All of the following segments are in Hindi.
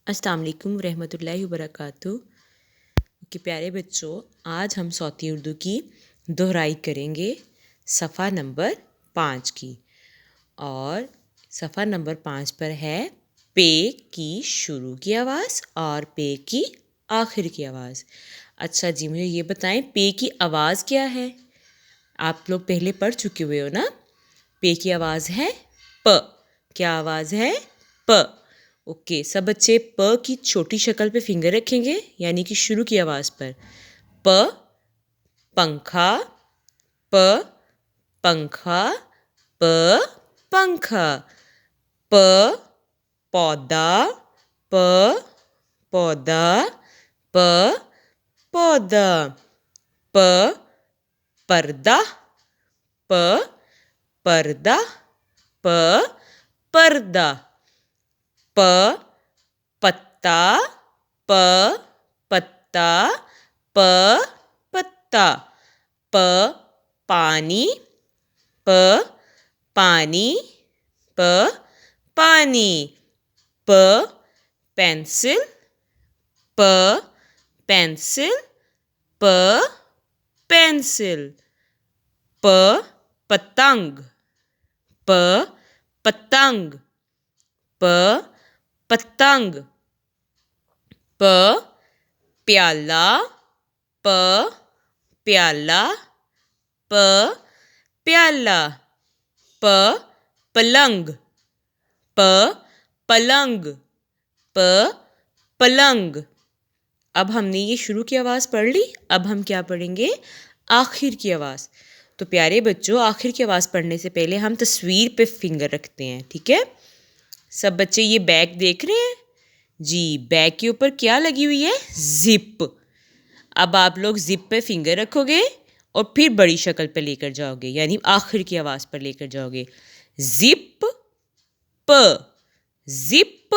अस्सलाम वालेकुम रहमतुल्लाहि वबरकातुहू। कि प्यारे बच्चों, आज हम सौती उर्दू की दोहराई करेंगे सफ़ा नंबर 5 की। और सफ़ा नंबर 5 पर है पे की शुरू की आवाज़ और पे की आखिर की आवाज़। अच्छा जी, मुझे ये बताएं पे की आवाज़ क्या है? आप लोग पहले पढ़ चुके हुए हो ना। पे की आवाज़ है प। क्या आवाज़ है? प। ओके, सब बच्चे प की छोटी शक्ल पे फिंगर रखेंगे, यानी कि शुरू की आवाज़ पर। प पंखा, प पंखा, प पंखा। प पौधा, प पौधा, प पौधा। प पर्दा, प पर्दा, प पर्दा। प पत्ता, प पत्ता, प पत्ता। प पानी, प पानी, प पानी। प पेंसिल, प पेंसिल, प पेंसिल। प पतंग, प पतंग, प पतंग। प प्याला, प प्याला, प प्याला। प पलंग, प पलंग, प पलंग। अब हमने ये शुरू की आवाज़ पढ़ ली, अब हम क्या पढ़ेंगे? आखिर की आवाज़। तो प्यारे बच्चों, आखिर की आवाज़ पढ़ने से पहले हम तस्वीर पे फिंगर रखते हैं, ठीक है? सब बच्चे ये बैग देख रहे हैं जी। बैग के ऊपर क्या लगी हुई है? जिप। अब आप लोग जिप पे फिंगर रखोगे और फिर बड़ी शक्ल पे लेकर जाओगे, यानी आखिर की आवाज़ पर लेकर जाओगे। जिप प, जिप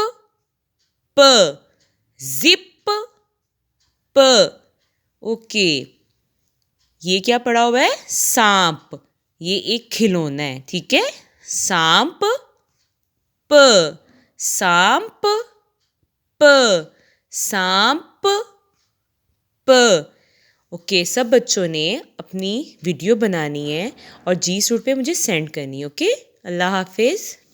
प, जिप प। ओके, ये क्या पड़ा हुआ है? सांप। ये एक खिलौना है, ठीक है? सांप प, सांप प, सांप प। ओके, सब बच्चों ने अपनी वीडियो बनानी है और जी सूट पे मुझे सेंड करनी है। ओके, अल्लाह हाफिज़।